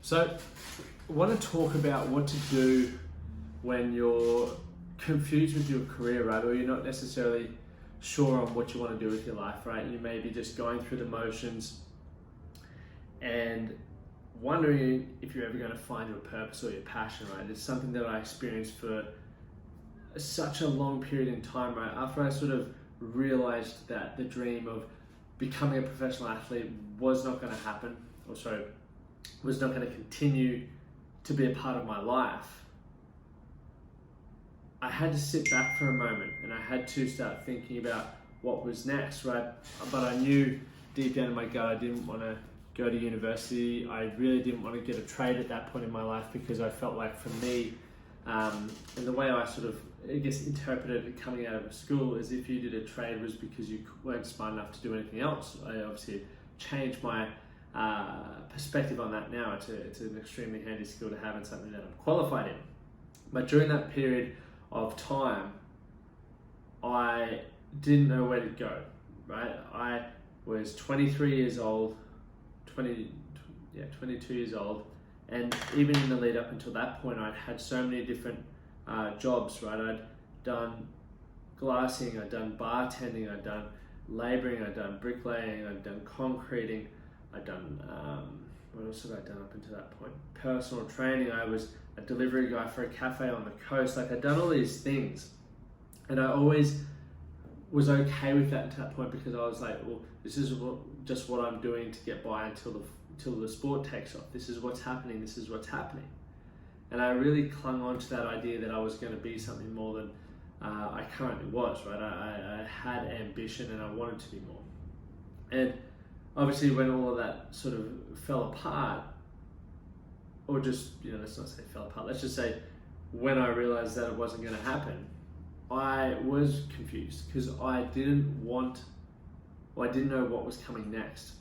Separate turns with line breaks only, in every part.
So, I want to talk about what to do when you're confused with your career, right? Or you're not necessarily sure on what you want to do with your life, right? You may be just going through the motions and wondering if you're ever going to find your purpose or your passion, right? It's something that I experienced for such a long period in time, right? After I sort of realized that the dream of becoming a professional athlete was not going to happen, was not going to continue to be a part of my life, I had to sit back for a moment and I had to start thinking about what was next, right? But I knew deep down in my gut I didn't want to go to university. I really didn't want to get a trade at that point in my life because I felt like for me, and the way I sort of, I guess, interpreted it coming out of school is if you did a trade was because you weren't smart enough to do anything else. I obviously changed my perspective on that now. It's an extremely handy skill to have and something that I'm qualified in. But during that period of time, I didn't know where to go, right? I was 23 years old, 22 years old, and even in the lead up until that point, I'd had so many different jobs, right? I'd done glassing, I'd done bartending, I'd done labouring, I'd done bricklaying, I'd done concreting, I'd done, what else had I done up until that point? Personal training. I was a delivery guy for a cafe on the coast. Like, I'd done all these things, and I always was okay with that until that point because I was like, well, this is just what I'm doing to get by until the sport takes off. This is what's happening. This is what's happening. And I really clung on to that idea that I was going to be something more than I currently was, right? I had ambition and I wanted to be more. And obviously when all of that sort of fell apart, or just, let's not say fell apart, let's just say when I realized that it wasn't going to happen, I was confused because I didn't know what was coming next.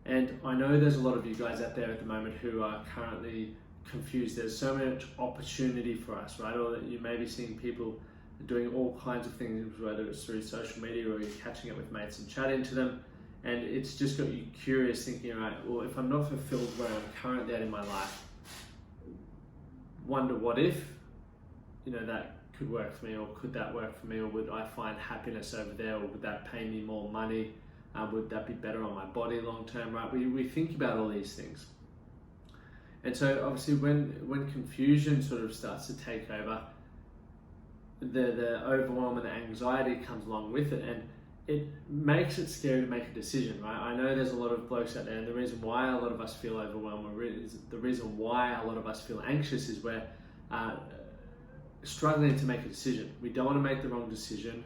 And I know there's a lot of you guys out there at the moment who are currently confused. There's so much opportunity for us, right? Or that you may be seeing people doing all kinds of things, whether it's through social media or you're catching up with mates and chatting to them. And it's just got you curious, thinking, right, well, if I'm not fulfilled where I'm currently at in my life, wonder what if, that could work for me, or could that work for me, or would I find happiness over there, or would that pay me more money? Would that be better on my body long term, right? We think about all these things. And so obviously when confusion sort of starts to take over, the overwhelm and the anxiety comes along with it, and it makes it scary to make a decision, right? I know there's a lot of blokes out there, and the reason why a lot of us feel overwhelmed, the reason why a lot of us feel anxious is we're struggling to make a decision. We don't want to make the wrong decision.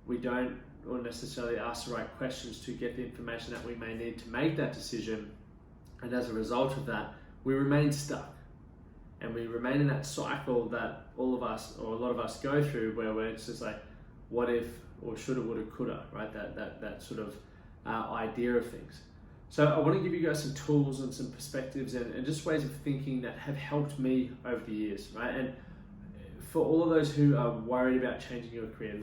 We don't or necessarily ask the right questions to get the information that we may need to make that decision. And as a result of that, we remain stuck. And we remain in that cycle that all of us, or a lot of us, go through, where it's just like, what if, or shoulda, woulda, coulda, right? That sort of idea of things. So I want to give you guys some tools and some perspectives and just ways of thinking that have helped me over the years, right? And for all of those who are worried about changing your career,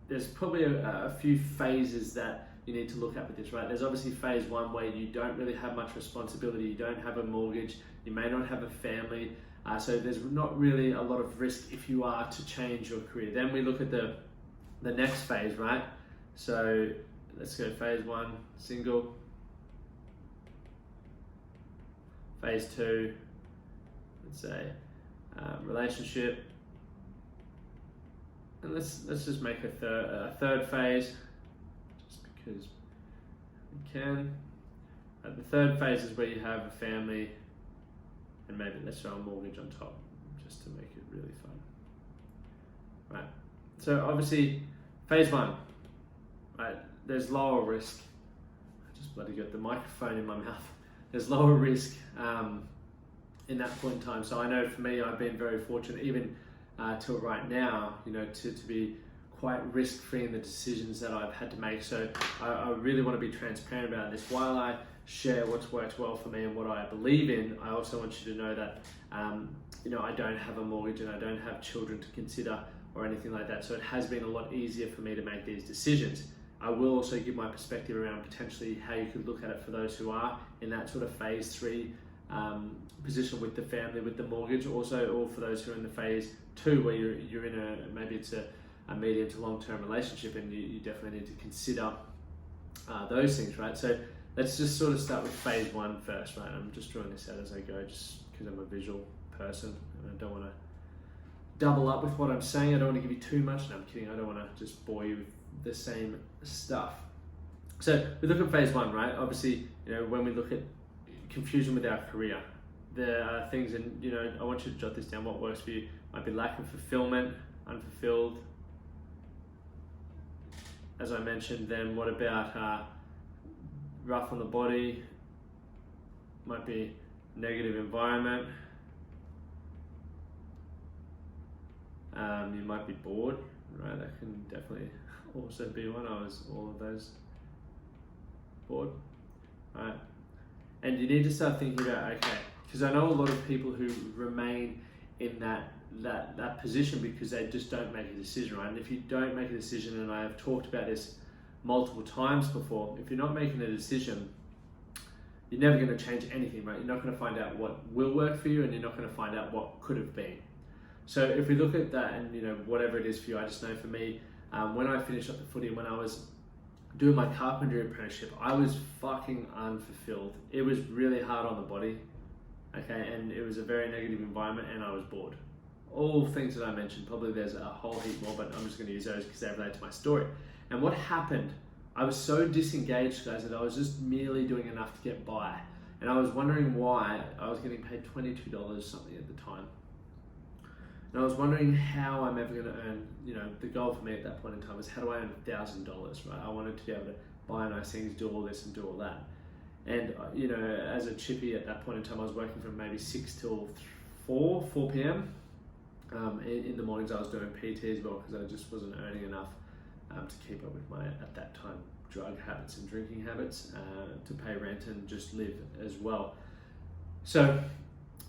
there's probably a few phases that you need to look at with this, right? There's obviously phase one where you don't really have much responsibility, you don't have a mortgage, you may not have a family, so there's not really a lot of risk if you are to change your career. Then we look at the next phase, right? So let's go phase one, single. Phase two, let's say relationship. And let's just make a third phase, just because we can. The third phase is where you have a family, and maybe let's throw a mortgage on top, just to make it really fun. Right. So obviously, phase one, right? There's lower risk. I just bloody got the microphone in my mouth. There's lower risk in that point in time. So I know for me, I've been very fortunate, even till right now, to be quite risk-free in the decisions that I've had to make. So I really want to be transparent about this. While I share what's worked well for me and what I believe in, I also want you to know that I don't have a mortgage and I don't have children to consider or anything like that. So it has been a lot easier for me to make these decisions. I will also give my perspective around potentially how you could look at it for those who are in that sort of phase 3 position with the family, with the mortgage, also, or for those who are in the phase 2 where you're in maybe it's a medium to long-term relationship, and you definitely need to consider those things, right? So let's just sort of start with phase 1 first, right? I'm just drawing this out as I go, just because I'm a visual person and I don't want to double up with what I'm saying. I don't want to give you too much. No, I'm kidding. I don't want to just bore you with the same stuff. So we look at phase 1, right? Obviously, when we look at confusion with our career, there are things, and I want you to jot this down. What works for you might be lack of fulfillment, unfulfilled, as I mentioned. Then what about rough on the body? Might be negative environment. You might be bored, right? That can definitely also be one. I was all of those, bored, right? And you need to start thinking about, okay, because I know a lot of people who remain in that position because they just don't make a decision, right? And if you don't make a decision, and I have talked about this multiple times before, if you're not making a decision, you're never going to change anything, right? You're not going to find out what will work for you, and you're not going to find out what could have been. So if we look at that, and whatever it is for you, I just know for me, when I finished up the footy, when I was doing my carpentry apprenticeship, I was fucking unfulfilled. It was really hard on the body, okay, and it was a very negative environment, and I was bored. All things that I mentioned, probably there's a whole heap more, but I'm just going to use those because they relate to my story. And what happened, I was so disengaged, guys, that I was just merely doing enough to get by. And I was wondering why I was getting paid $22 something at the time. And I was wondering how I'm ever going to earn, the goal for me at that point in time was, how do I earn $1,000, right? I wanted to be able to buy nice things, do all this and do all that. And, as a chippy at that point in time, I was working from maybe 6 till 4 p.m. In the mornings I was doing PT as well, because I just wasn't earning enough to keep up with my, at that time, drug habits and drinking habits, to pay rent and just live as well. So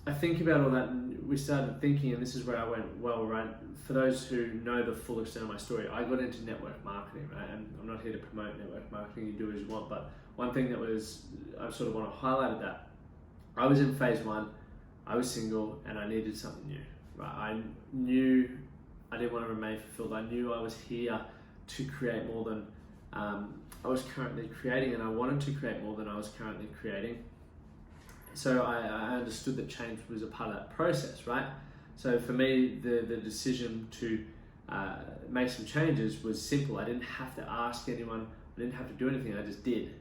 I think about all that, and we started thinking, and this is where I went, well, right, for those who know the full extent of my story, I got into network marketing, right? And I'm not here to promote network marketing, you do as you want, but one thing that I sort of want to highlight that, I was in phase 1, I was single, and I needed something new, right? I knew I didn't want to remain fulfilled. I knew I was here to create more than I was currently creating, and I wanted to create more than I was currently creating. So I understood that change was a part of that process, right? So for me, the decision to make some changes was simple. I didn't have to ask anyone. I didn't have to do anything. I just did.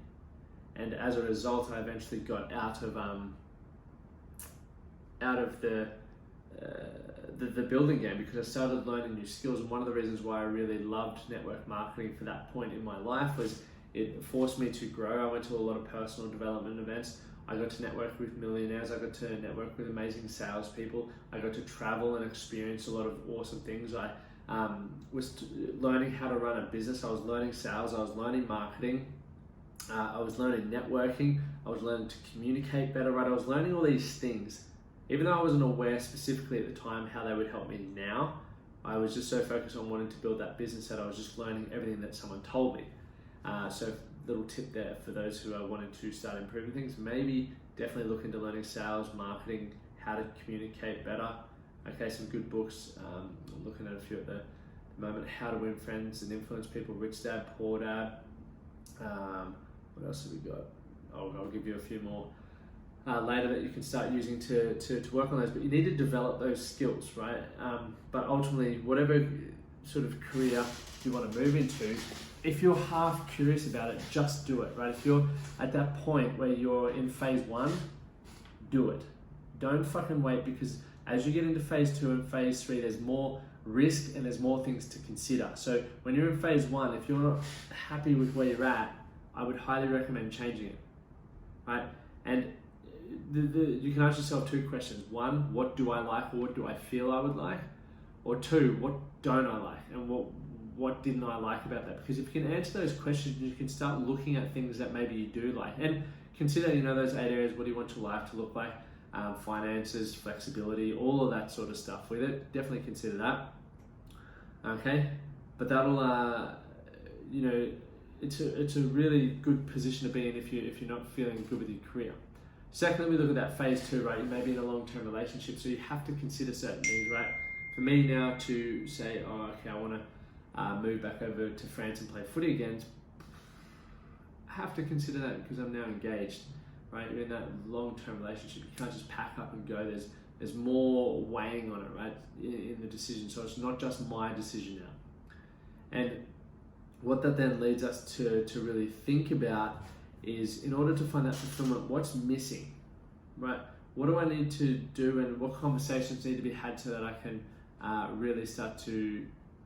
And as a result, I eventually got out of the building game, because I started learning new skills. And one of the reasons why I really loved network marketing for that point in my life was it forced me to grow. I went to a lot of personal development events. I got to network with millionaires. I got to network with amazing salespeople. I got to travel and experience a lot of awesome things. I was learning how to run a business. I was learning sales. I was learning marketing. I was learning networking. I was learning to communicate better, right? I was learning all these things. Even though I wasn't aware specifically at the time how they would help me now, I was just so focused on wanting to build that business that I was just learning everything that someone told me. So little tip there for those who are wanting to start improving things, maybe definitely look into learning sales, marketing, how to communicate better. Okay, some good books. I'm looking at a few at the moment. How to Win Friends and Influence People, Rich Dad, Poor Dad. What else have we got? I'll give you a few more later that you can start using to work on those, but you need to develop those skills, right? But ultimately, whatever sort of career you want to move into, if you're half curious about it, just do it, right? If you're at that point where you're in phase 1, do it. Don't fucking wait, because as you get into phase 2 and phase 3, there's more risk and there's more things to consider. So when you're in phase 1, if you're not happy with where you're at, I would highly recommend changing it, right? And you can ask yourself 2 questions. 1, what do I like, or what do I feel I would like? Or 2, what don't I like, and what didn't I like about that? Because if you can answer those questions, you can start looking at things that maybe you do like, and consider, those 8 areas. What do you want your life to look like? Finances, flexibility, all of that sort of stuff with it. Definitely consider that. Okay, but that'll it's a really good position to be in if you're not feeling good with your career. Secondly, we look at that phase 2, right? You may be in a long-term relationship, so you have to consider certain things, right? For me now to say, oh, okay, I want to move back over to France and play footy again, I have to consider that because I'm now engaged, right? You're in that long-term relationship. You can't just pack up and go. There's more weighing on it, right, in the decision. So it's not just my decision now. And what that then leads us to really think about is, in order to find that fulfillment, what's missing, right? What do I need to do, and what conversations need to be had so that I can really start to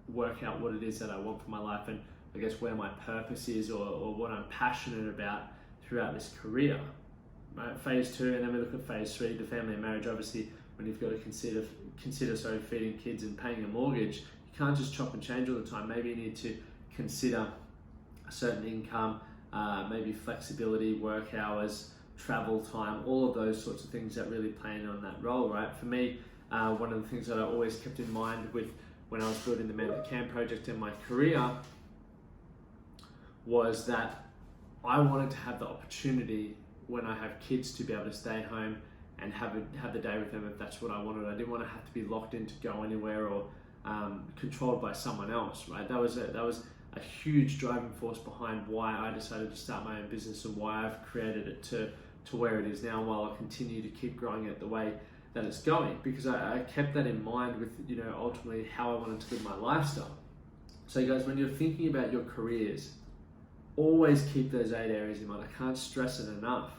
work out what it is that I want for my life, and I guess where my purpose is, or what I'm passionate about throughout this career, right? Phase 2, and then we look at phase 3, the family and marriage. Obviously, when you've got to consider feeding kids and paying a mortgage, you can't just chop and change all the time. Maybe you need to consider a certain income, maybe flexibility, work hours, travel time, all of those sorts of things that really play in on that role, right? For me, one of the things that I always kept in mind with when I was building the Man That Can project in my career was that I wanted to have the opportunity when I have kids to be able to stay home and have the day with them if that's what I wanted. I didn't want to have to be locked in to go anywhere or controlled by someone else, right? That was a huge driving force behind why I decided to start my own business and why I've created it to where it is now, while I continue to keep growing it the way that it's going, because I kept that in mind with, ultimately how I wanted to live my lifestyle. So guys, when you're thinking about your careers, always keep those 8 areas in mind. I can't stress it enough,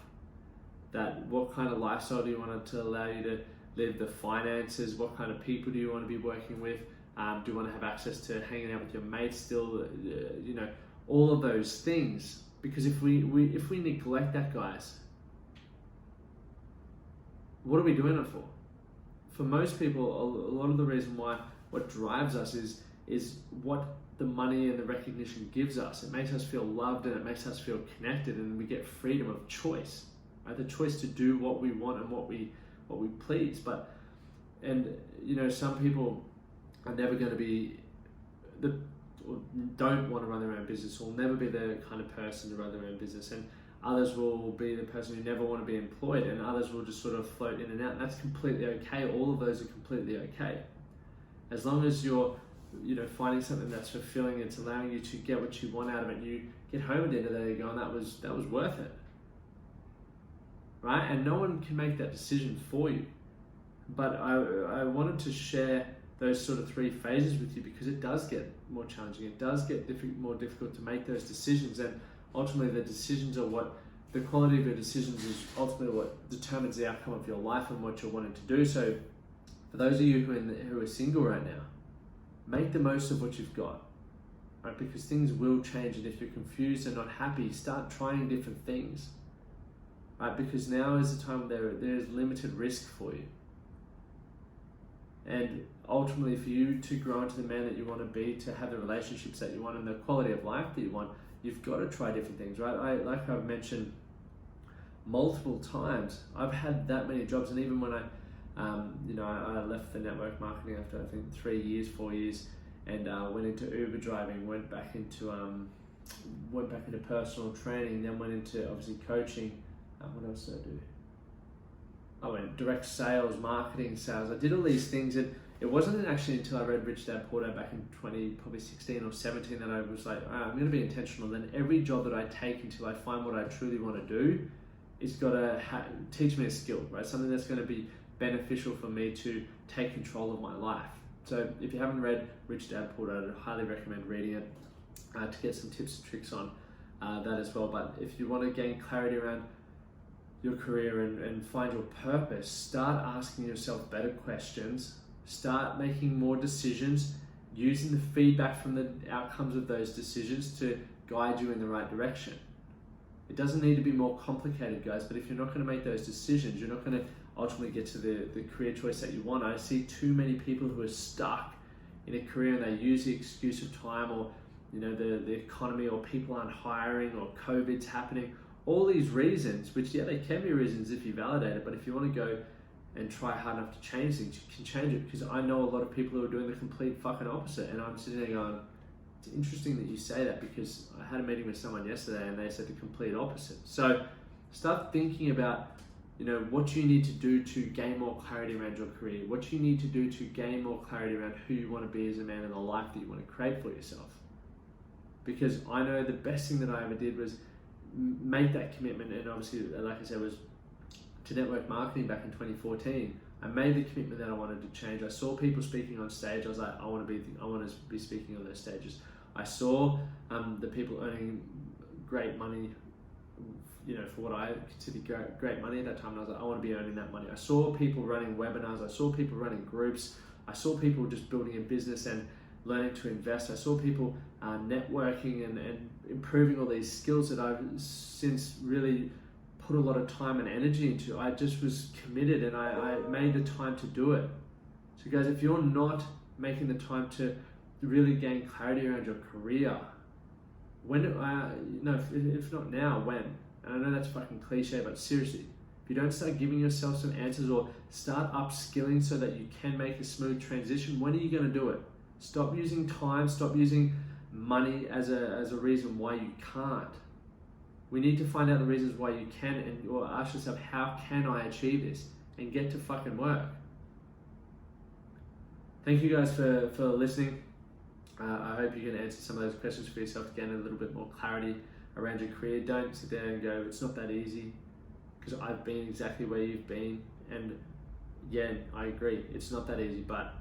that what kind of lifestyle do you want it to allow you to live, the finances, what kind of people do you want to be working with, do you want to have access to hanging out with your mates still, all of those things. Because if we neglect that, guys, what are we doing it for? For most people, a lot of the reason why, what drives us is what the money and the recognition gives us. It makes us feel loved and it makes us feel connected, and we get freedom of choice, right? The choice to do what we want and what we please. Some people are never going to be or don't want to run their own business, or will never be the kind of person to run their own business, and others will be the person who never want to be employed, and others will just sort of float in and out, and that's completely okay. All of those are completely okay, as long as you're finding something that's fulfilling, it's allowing you to get what you want out of it, and you get home at the end of the day going, that was worth it, right? And no one can make that decision for you. But I wanted to share those sort of 3 phases with you, because it does get more challenging. It does get more difficult to make those decisions, and ultimately the quality of your decisions is ultimately what determines the outcome of your life and what you're wanting to do. So for those of you who are single right now, make the most of what you've got, right? Because things will change, and if you're confused and not happy, start trying different things, right? Because now is the time there is limited risk for you. And ultimately, for you to grow into the man that you want to be, to have the relationships that you want and the quality of life that you want, you've got to try different things, right? Like I've mentioned multiple times, I've had that many jobs, and even when I left the network marketing after I think 4 years, and went into Uber driving, went back into personal training, then went into obviously coaching. What else did I do? I went direct sales, marketing, sales. I did all these things, and it wasn't actually until I read Rich Dad Poor Dad back in 2016 or 17 that I was like, I'm going to be intentional. Then every job that I take until I find what I truly want to do, it's got to teach me a skill, right? Something that's going to be beneficial for me to take control of my life. So if you haven't read Rich Dad Poor Dad, I'd highly recommend reading it to get some tips and tricks on that as well. But if you want to gain clarity around your career and find your purpose, start asking yourself better questions, start making more decisions, using the feedback from the outcomes of those decisions to guide you in the right direction. It doesn't need to be more complicated, guys, but if you're not going to make those decisions, you're not going to ultimately get to the career choice that you want. I see too many people who are stuck in a career, and they use the excuse of time, or the economy, or people aren't hiring, or COVID's happening. All these reasons, which they can be reasons if you validate it, but if you want to go and try hard enough to change things, you can change it. Because I know a lot of people who are doing the complete fucking opposite, and I'm sitting there going, it's interesting that you say that, because I had a meeting with someone yesterday and they said the complete opposite. So start thinking about, what you need to do to gain more clarity around your career, what you need to do to gain more clarity around who you want to be as a man and the life that you want to create for yourself. Because I know the best thing that I ever did was make that commitment, and obviously, like I said, was to network marketing back in 2014. I made the commitment that I wanted to change. I saw people speaking on stage. I was like, I want to be speaking on those stages. I saw the people earning great money, for what I considered great money at that time. And I was like, I want to be earning that money. I saw people running webinars. I saw people running groups. I saw people just building a business and learning to invest. I saw people networking and improving all these skills that I've since really put a lot of time and energy into. I just was committed, and I made the time to do it. So guys, if you're not making the time to really gain clarity around your career, when, if not now, when? And I know that's fucking cliche, but seriously, if you don't start giving yourself some answers or start upskilling so that you can make a smooth transition, when are you going to do it? Stop using time, stop using money as a reason why you can't. We need to find out the reasons why you can, or ask yourself, how can I achieve this? And get to fucking work. Thank you guys for listening. I hope you can answer some of those questions for yourself to gain a little bit more clarity around your career. Don't sit there and go, it's not that easy, because I've been exactly where you've been. And yeah, I agree, it's not that easy, but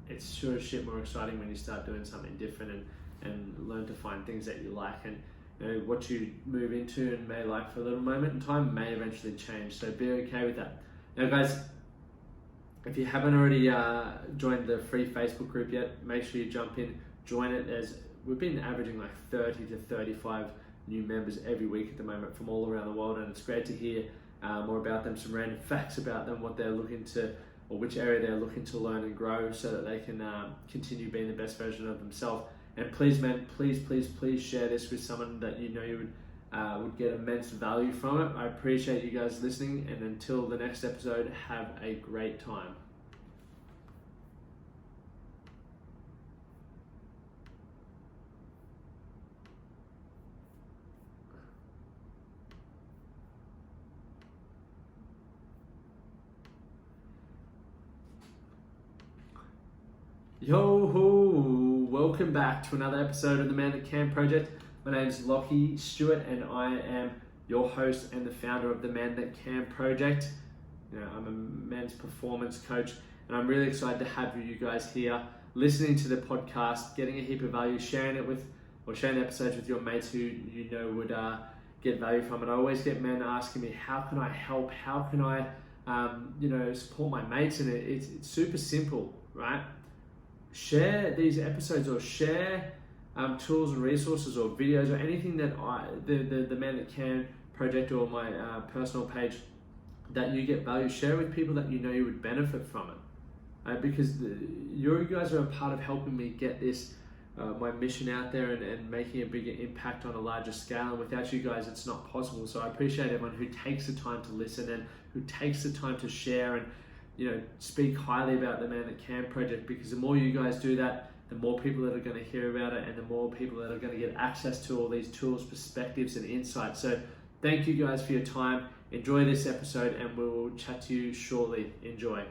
it's sure as shit more exciting when you start doing something different and learn to find things that you like. And what you move into and may like for a little moment in time may eventually change. So be okay with that. Now guys, if you haven't already joined the free Facebook group yet, make sure you jump in, join it. We've been averaging like 30 to 35 new members every week at the moment from all around the world, and it's great to hear more about them, some random facts about them, what they're looking to, or which area they're looking to learn and grow, so that they can continue being the best version of themselves. And please, man, please share this with someone that you would get immense value from it. I appreciate you guys listening, and until the next episode, have a great time. Yo ho! Welcome back to another episode of the Man That Can Project. My name is Lockie Stewart, and I am your host and the founder of the Man That Can Project. I'm a men's performance coach, and I'm really excited to have you guys here listening to the podcast, getting a heap of value, sharing episodes with your mates who would get value from it. I always get men asking me, how can I help? How can I support my mates? And it's super simple, right? Share these episodes, or share tools and resources or videos or anything that the Man That Can Project or my personal page that you get value. Share with people that you would benefit from it, because you guys are a part of helping me get this my mission out there and making a bigger impact on a larger scale. And without you guys, it's not possible. So I appreciate everyone who takes the time to listen and who takes the time to share and speak highly about the Man That Can Project, because the more you guys do that, the more people that are going to hear about it, and the more people that are going to get access to all these tools, perspectives, and insights. So thank you guys for your time. Enjoy this episode, and we'll chat to you shortly. Enjoy.